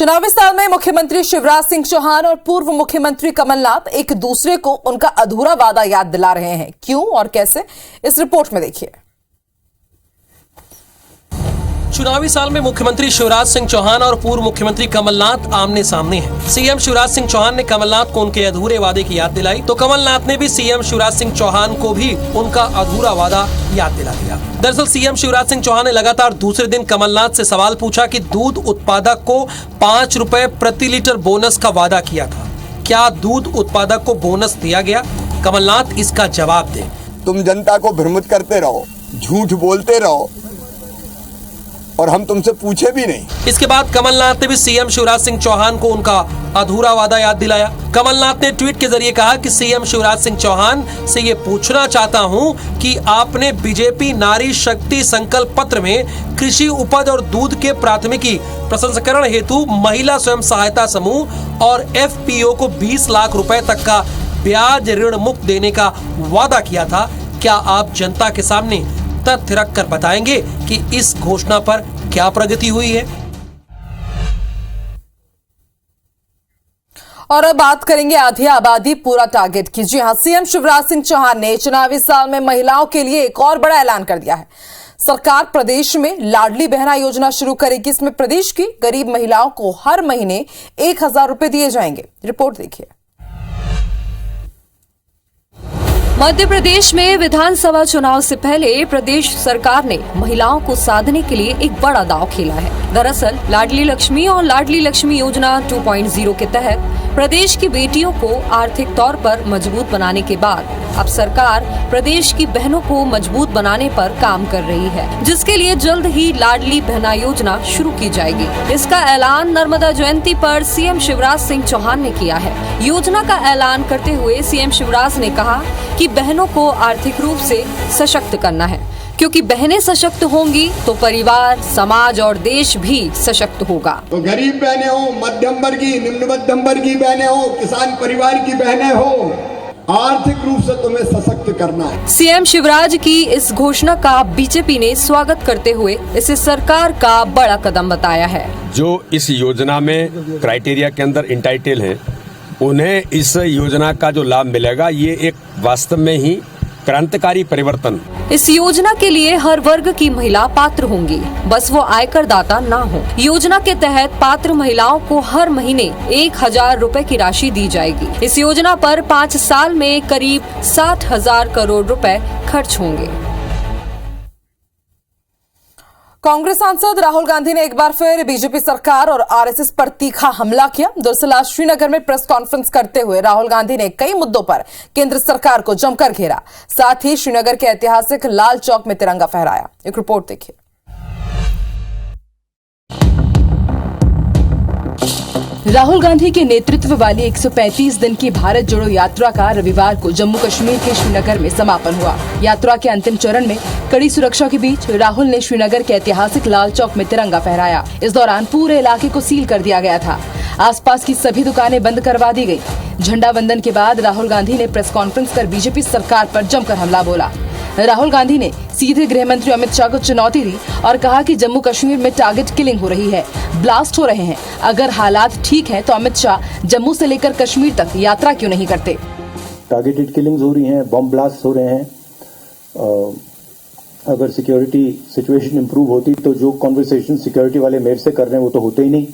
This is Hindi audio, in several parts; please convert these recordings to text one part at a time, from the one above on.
चुनावी साल में मुख्यमंत्री शिवराज सिंह चौहान और पूर्व मुख्यमंत्री कमलनाथ एक दूसरे को उनका अधूरा वादा याद दिला रहे हैं। क्यों और कैसे, इस रिपोर्ट में देखिए। चुनावी साल में मुख्यमंत्री शिवराज सिंह चौहान और पूर्व मुख्यमंत्री कमलनाथ आमने सामने हैं। सीएम शिवराज सिंह चौहान ने कमलनाथ को उनके अधूरे वादे की याद दिलाई, तो कमलनाथ ने भी सीएम शिवराज सिंह चौहान को भी उनका अधूरा वादा याद दिला दिया। दरअसल सीएम शिवराज सिंह चौहान ने लगातार दूसरे दिन कमलनाथ से सवाल पूछा कि दूध उत्पादक को 5 रुपए प्रति लीटर बोनस का वादा किया था, क्या दूध उत्पादक को बोनस दिया गया? कमलनाथ इसका जवाब दें। तुम जनता को भ्रमित करते रहो, झूठ बोलते रहो और हम तुमसे पूछे भी नहीं। इसके बाद कमलनाथ ने भी सीएम शिवराज सिंह चौहान को उनका अधूरा वादा याद दिलाया। कमलनाथ ने ट्वीट के जरिए कहा कि सीएम शिवराज सिंह चौहान से ये पूछना चाहता हूं कि आपने बीजेपी नारी शक्ति संकल्प पत्र में कृषि उपज और दूध के प्राथमिकी प्रसंस्करण हेतु महिला स्वयं सहायता समूह और एफपीओ को 20 लाख रुपए तक का ब्याज ऋण मुक्त देने का वादा किया था। क्या आप जनता के सामने तथ्य रखकर बताएंगे कि इस घोषणा पर क्या प्रगति हुई है? और अब बात करेंगे आधी आबादी पूरा टारगेट की। जी हां, सीएम शिवराज सिंह चौहान ने चुनावी साल में महिलाओं के लिए एक और बड़ा ऐलान कर दिया है। सरकार प्रदेश में लाडली बहना योजना शुरू करेगी। इसमें प्रदेश की गरीब महिलाओं को हर महीने 1000 रुपए दिए जाएंगे। रिपोर्ट देखिए। मध्य प्रदेश में विधानसभा चुनाव से पहले प्रदेश सरकार ने महिलाओं को साधने के लिए एक बड़ा दांव खेला है। दरअसल लाडली लक्ष्मी और लाडली लक्ष्मी योजना 2.0 के तहत प्रदेश की बेटियों को आर्थिक तौर पर मजबूत बनाने के बाद अब सरकार प्रदेश की बहनों को मजबूत बनाने पर काम कर रही है, जिसके लिए जल्द ही लाडली बहना योजना शुरू की जाएगी। इसका ऐलान नर्मदा जयंती पर सीएम शिवराज सिंह चौहान ने किया है। योजना का ऐलान करते हुए सीएम शिवराज ने कहा कि बहनों को आर्थिक रूप से सशक्त करना है, क्योंकि बहनें सशक्त होंगी तो परिवार, समाज और देश भी सशक्त होगा। तो गरीब बहनें हो, मध्यम वर्गीय, निम्न मध्यम वर्गीय बहनें हो, किसान परिवार की बहनें हो, आर्थिक रूप से तुम्हें सशक्त करना है। सीएम शिवराज की इस घोषणा का बीजेपी ने स्वागत करते हुए इसे सरकार का बड़ा कदम बताया है। जो इस योजना में क्राइटेरिया के अंदर इंटाइटल हैं, उन्हें इस योजना का जो लाभ मिलेगा, ये एक वास्तव में ही क्रांतिकारी परिवर्तन। इस योजना के लिए हर वर्ग की महिला पात्र होंगी, बस वो आयकर दाता ना हो। योजना के तहत पात्र महिलाओं को हर महीने 1000 रुपए की राशि दी जाएगी। इस योजना पर 5 साल में करीब 60,000 करोड़ रुपए खर्च होंगे। कांग्रेस सांसद राहुल गांधी ने एक बार फिर बीजेपी सरकार और आरएसएस पर तीखा हमला किया। दरअसल आज श्रीनगर में प्रेस कॉन्फ्रेंस करते हुए राहुल गांधी ने कई मुद्दों पर केंद्र सरकार को जमकर घेरा। साथ ही श्रीनगर के ऐतिहासिक लाल चौक में तिरंगा फहराया। एक रिपोर्ट देखिए। राहुल गांधी के नेतृत्व वाली 135 दिन की भारत जोड़ो यात्रा का रविवार को जम्मू कश्मीर के श्रीनगर में समापन हुआ। यात्रा के अंतिम चरण में कड़ी सुरक्षा के बीच राहुल ने श्रीनगर के ऐतिहासिक लाल चौक में तिरंगा फहराया। इस दौरान पूरे इलाके को सील कर दिया गया था। आसपास की सभी दुकानें बंद करवा दी गई। झंडा वंदन के बाद राहुल गांधी ने प्रेस कॉन्फ्रेंस कर बीजेपी सरकार पर जमकर हमला बोला। राहुल गांधी ने सीधे गृह मंत्री अमित शाह को चुनौती दी और कहा कि जम्मू कश्मीर में टारगेट किलिंग हो रही है, ब्लास्ट हो रहे हैं। अगर हालात ठीक हैं तो अमित शाह जम्मू से लेकर कश्मीर तक यात्रा क्यों नहीं करते? टारगेटेड किलिंग्स हो रही हैं, बम ब्लास्ट हो रहे हैं। अगर सिक्योरिटी सिचुएशन इंप्रूव होती तो जो कॉन्वर्सेशन सिक्योरिटी वाले मेरे से कर रहे हैं वो तो होते ही नहीं।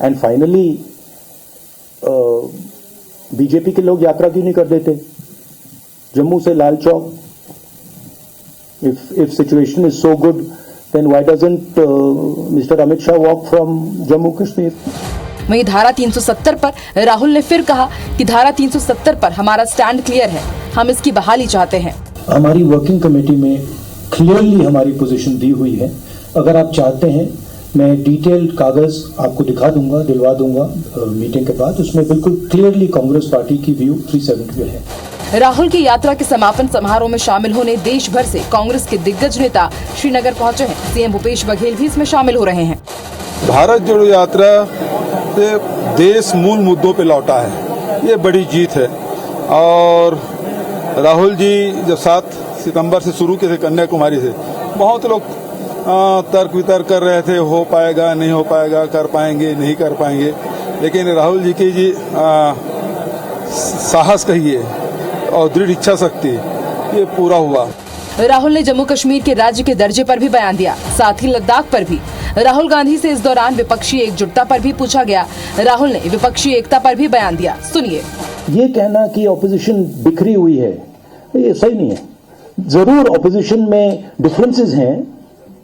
एंड फाइनली बीजेपी के लोग यात्रा क्यों नहीं कर देते जम्मू से Lal Chowk? If situation is so good, then why doesn't Mr. Amit Shah walk from Jammu Kashmir? वहीं धारा 370 पर राहुल ने फिर कहा कि धारा 370 पर हमारा स्टैंड क्लियर है, हम इसकी बहाली चाहते हैं। हमारी वर्किंग कमेटी में क्लियरली हमारी पोजीशन दी हुई है। अगर आप चाहते हैं मैं डिटेल्ड कागज आपको दिखा दूंगा, दिलवा दूंगा मीटिंग के बाद। उसमें बिल्कुल क्लियरली कांग्रेस पार्टी की व्यू 370 है। राहुल की यात्रा के समापन समारोह में शामिल होने देश भर से कांग्रेस के दिग्गज नेता श्रीनगर पहुंचे हैं। सीएम भूपेश बघेल भी इसमें शामिल हो रहे हैं। भारत जोड़ो यात्रा से देश मूल मुद्दों पे लौटा है, ये बड़ी जीत है। और राहुल जी जब 7 सितंबर से शुरू किए थे कन्याकुमारी से, बहुत लोग तर्क वितर्क कर रहे थे, हो पाएगा नहीं हो पाएगा, कर पाएंगे नहीं कर पाएंगे। लेकिन राहुल जी की साहस कहिए और दृढ़ इच्छा शक्ति ये पूरा हुआ। राहुल ने जम्मू कश्मीर के राज्य के दर्जे पर भी बयान दिया, साथ ही लद्दाख पर भी। राहुल गांधी से इस दौरान विपक्षी एकजुटता पर भी पूछा गया। राहुल ने विपक्षी एकता पर भी बयान दिया, सुनिए। ये कहना कि ऑपोजिशन बिखरी हुई है, ये सही नहीं है। जरूर ऑपोजिशन में डिफरेंसेस हैं,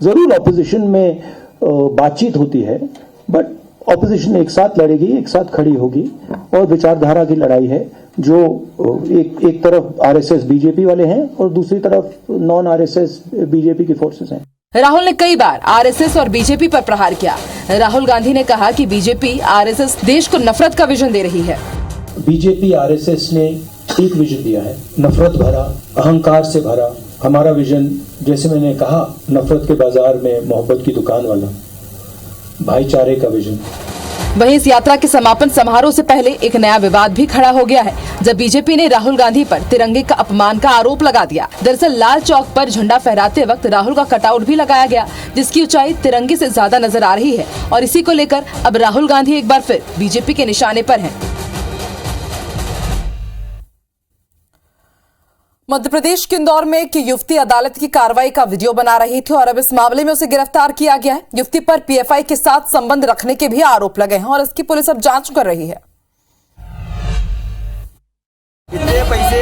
जरूर ऑपोजिशन में बातचीत होती है, बट ऑपोजिशन एक साथ लड़ेगी, एक साथ खड़ी होगी और विचारधारा की लड़ाई है। जो एक तरफ आरएसएस बीजेपी वाले हैं और दूसरी तरफ नॉन आरएसएस बीजेपी की फोर्सेस हैं। राहुल ने कई बार आरएसएस और बीजेपी पर प्रहार किया। राहुल गांधी ने कहा कि बीजेपी आरएसएस देश को नफरत का विजन दे रही है। बीजेपी आरएसएस ने एक विजन दिया है, नफरत भरा, अहंकार से भरा। हमारा विजन, जैसे मैंने कहा, नफरत के बाजार में मोहब्बत की दुकान वाला, भाईचारे का विजन। वहीं इस यात्रा के समापन समारोह से पहले एक नया विवाद भी खड़ा हो गया है, जब बीजेपी ने राहुल गांधी पर तिरंगे का अपमान का आरोप लगा दिया। दरअसल लाल चौक पर झंडा फहराते वक्त राहुल का कटआउट भी लगाया गया, जिसकी ऊंचाई तिरंगे से ज्यादा नजर आ रही है और इसी को लेकर अब राहुल गांधी एक बार फिर बीजेपी के निशाने पर हैं। मध्य प्रदेश के इंदौर में एक युवती अदालत की कार्रवाई का वीडियो बना रही थी और अब इस मामले में उसे गिरफ्तार किया गया है। युवती पर पीएफआई के साथ संबंध रखने के भी आरोप लगे हैं और इसकी पुलिस अब जांच कर रही है।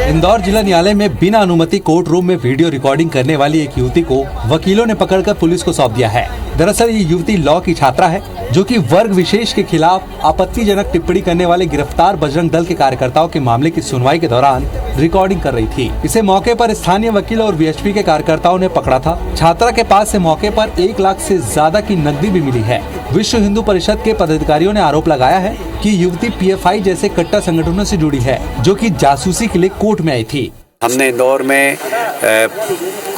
इंदौर जिला न्यायालय में बिना अनुमति कोर्ट रूम में वीडियो रिकॉर्डिंग करने वाली एक युवती को वकीलों ने पकड़कर पुलिस को सौंप दिया है। दरअसल ये युवती लॉ की छात्रा है, जो कि वर्ग विशेष के खिलाफ आपत्तिजनक टिप्पणी करने वाले गिरफ्तार बजरंग दल के कार्यकर्ताओं के मामले की सुनवाई के दौरान रिकॉर्डिंग कर रही थी। इसे मौके पर स्थानीय वकील और वीएचपी के कार्यकर्ताओं ने पकड़ा था। छात्रा के पास से मौके पर 1 लाख से ज्यादा की नकदी भी मिली है। विश्व हिंदू परिषद के पदाधिकारियों ने आरोप लगाया है कि युवती पीएफआई जैसे कट्टर संगठनों से जुड़ी है, जो कि जासूसी के लिए कोर्ट में आई थी। हमने इंदौर में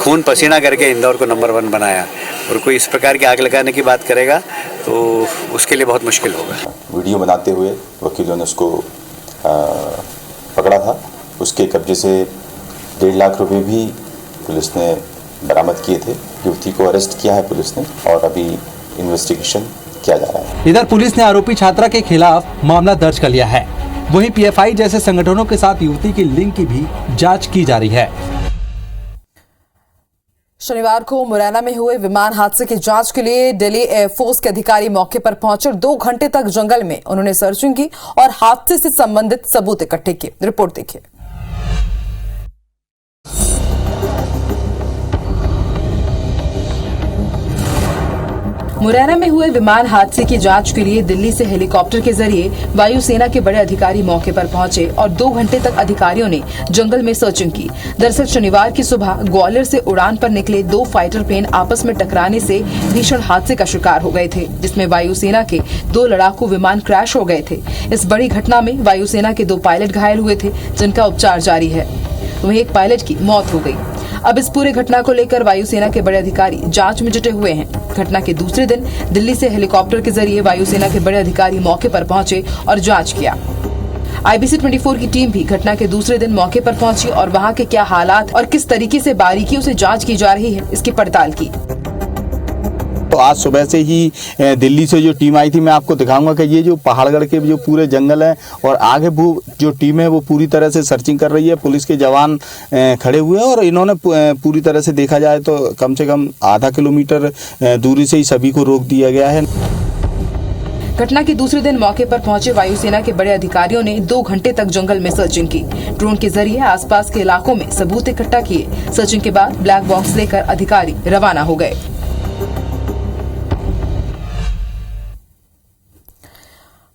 खून पसीना करके इंदौर को नंबर 1 बनाया और कोई इस प्रकार की आग लगाने की बात करेगा तो उसके लिए बहुत मुश्किल होगा। वीडियो बनाते हुए वकीलों ने उसको पकड़ा था। उसके कब्जे से 1.5 लाख रुपए भी पुलिस ने बरामद किए थे। युवती को अरेस्ट किया है पुलिस ने और अभी इन्वेस्टिगेशन किया जा रहा है। इधर पुलिस ने आरोपी छात्रा के खिलाफ मामला दर्ज कर लिया है। वहीं पीएफआई जैसे संगठनों के साथ युवती की लिंक की भी जांच की जा रही है। शनिवार को मुरैना में हुए विमान हादसे की जांच के लिए दिल्ली एयरफोर्स के अधिकारी मौके पर पहुंचे। 2 घंटे तक जंगल में उन्होंने सर्चिंग की और हादसे से संबंधित सबूत इकट्ठे किए। रिपोर्ट देखिए। मुरैना में हुए विमान हादसे की जांच के लिए दिल्ली से हेलीकॉप्टर के जरिए वायुसेना के बड़े अधिकारी मौके पर पहुंचे और 2 घंटे तक अधिकारियों ने जंगल में सर्चिंग की। दरअसल शनिवार की सुबह ग्वालियर से उड़ान पर निकले 2 फाइटर प्लेन आपस में टकराने से भीषण हादसे का शिकार हो गए थे, जिसमें वायुसेना के 2 लड़ाकू विमान क्रैश हो गए थे। इस बड़ी घटना में वायुसेना के 2 पायलट घायल हुए थे, जिनका उपचार जारी है। वहीं एक पायलट की मौत हो गई। अब इस पूरे घटना को लेकर वायुसेना के बड़े अधिकारी जांच में जुटे हुए हैं। घटना के दूसरे दिन दिल्ली से हेलीकॉप्टर के जरिए वायुसेना के बड़े अधिकारी मौके पर पहुंचे और जांच किया। IBC 24 की टीम भी घटना के दूसरे दिन मौके पर पहुंची और वहां के क्या हालात और किस तरीके से बारीकियों से जांच की जा रही है, इसकी पड़ताल की। तो आज सुबह से ही दिल्ली से जो टीम आई थी, मैं आपको दिखाऊंगा कि ये जो पहाड़गढ़ के जो पूरे जंगल है और आगे वो जो टीम है वो पूरी तरह से सर्चिंग कर रही है। पुलिस के जवान खड़े हुए हैं और इन्होंने पूरी तरह से देखा जाए तो कम से कम आधा किलोमीटर दूरी से ही सभी को रोक दिया गया है। घटना के दूसरे दिन मौके पर पहुंचे वायुसेना के बड़े अधिकारियों ने 2 घंटे तक जंगल में सर्चिंग की। ड्रोन के जरिए आसपास के इलाकों में सबूत इकट्ठा किए। सर्चिंग के बाद ब्लैक बॉक्स लेकर अधिकारी रवाना हो गए।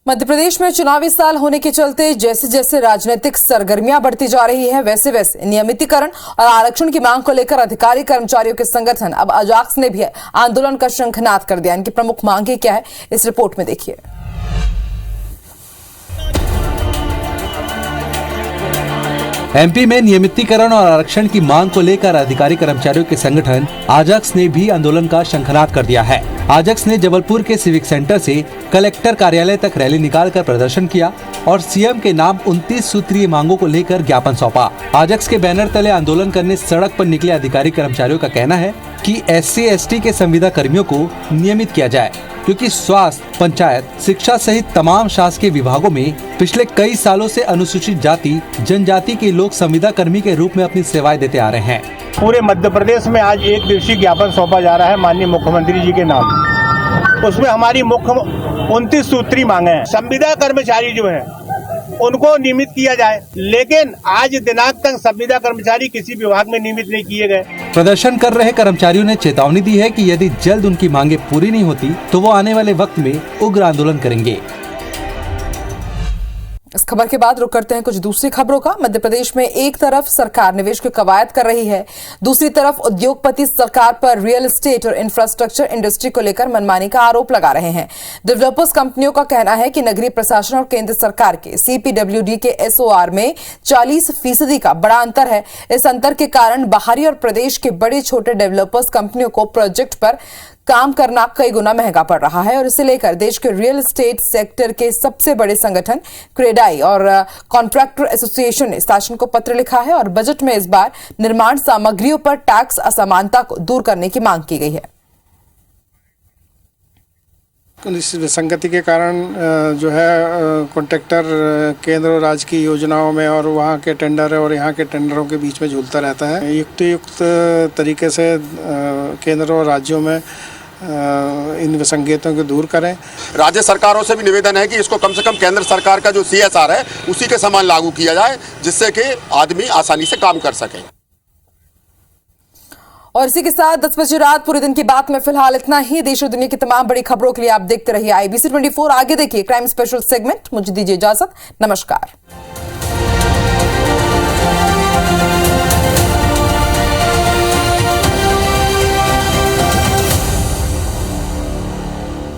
मध्य प्रदेश में चुनावी साल होने के चलते जैसे जैसे राजनीतिक सरगर्मियां बढ़ती जा रही है, वैसे वैसे नियमितीकरण और आरक्षण की मांग को लेकर अधिकारी कर्मचारियों के संगठन अब अजाक्स ने भी आंदोलन का शंखनाद कर दिया। इनकी प्रमुख मांगे क्या है, इस रिपोर्ट में देखिए। एमपी में नियमितीकरण और आरक्षण की मांग को लेकर अधिकारी कर्मचारियों के संगठन आजाक्स ने भी आंदोलन का शंखनाद कर दिया है। आजाक्स ने जबलपुर के सिविक सेंटर से कलेक्टर कार्यालय तक रैली निकालकर प्रदर्शन किया और सीएम के नाम 29 सूत्रीय मांगों को लेकर ज्ञापन सौंपा। आजक्स के बैनर तले आंदोलन करने सड़क पर निकले अधिकारी कर्मचारियों का कहना है कि SC/ST के संविदा कर्मियों को नियमित किया जाए, क्योंकि स्वास्थ्य, पंचायत, शिक्षा सहित तमाम शासकीय विभागों में पिछले कई सालों से अनुसूचित जाति जनजाति के लोग संविदा कर्मी के रूप में अपनी सेवाएं देते आ रहे हैं। पूरे मध्य प्रदेश में आज एक दिवसीय ज्ञापन सौंपा जा रहा है माननीय मुख्यमंत्री जी के नाम। उसमें हमारी मुख्य 29 सूत्री मांगे हैं। संविदा कर्मचारी जो है उनको नियमित किया जाए, लेकिन आज दिनांक तक संविदा कर्मचारी किसी विभाग में नियमित नहीं किए गए। प्रदर्शन कर रहे कर्मचारियों ने चेतावनी दी है कि यदि जल्द उनकी मांगे पूरी नहीं होती तो वो आने वाले वक्त में उग्र आंदोलन करेंगे। इस खबर के बाद रुक करते हैं कुछ दूसरी खबरों का। मध्य प्रदेश में एक तरफ सरकार निवेश की कवायद कर रही है, दूसरी तरफ उद्योगपति सरकार पर रियल एस्टेट और इंफ्रास्ट्रक्चर इंडस्ट्री को लेकर मनमानी का आरोप लगा रहे हैं। डेवलपर्स कंपनियों का कहना है कि नगरीय प्रशासन और केंद्र सरकार के CPWD के SOR में 40% का बड़ा अंतर है। इस अंतर के कारण बाहरी और प्रदेश के बड़े छोटे डेवलपर्स कंपनियों को प्रोजेक्ट पर काम करना कई गुना महंगा पड़ रहा है और इसे लेकर देश के रियल एस्टेट सेक्टर के सबसे बड़े संगठन क्रेडाई और कॉन्ट्रैक्टर एसोसिएशन ने शासन को पत्र लिखा है और बजट में इस बार निर्माण सामग्रियों पर टैक्स असमानता को दूर करने की मांग की गई है। इस विसंगति के कारण जो है कॉन्ट्रैक्टर केंद्र और राज्य की योजनाओं में और वहाँ के टेंडर और यहाँ के टेंडरों के बीच में झूलता रहता है। युक्त तरीके से केंद्र और राज्यों में इन विसंगतियों को दूर करें। राज्य सरकारों से भी निवेदन है कि इसको कम से कम केंद्र सरकार का जो CSR है उसी के समान लागू किया जाए, जिससे कि आदमी आसानी से काम कर सके। और इसी के साथ 10 बजे रात पूरे दिन की बात में फिलहाल इतना ही। देश और दुनिया की तमाम बड़ी खबरों के लिए आप देखते रहिए IBC 24। आगे देखिए क्राइम स्पेशल सेगमेंट। मुझे दीजिए इजाजत, नमस्कार।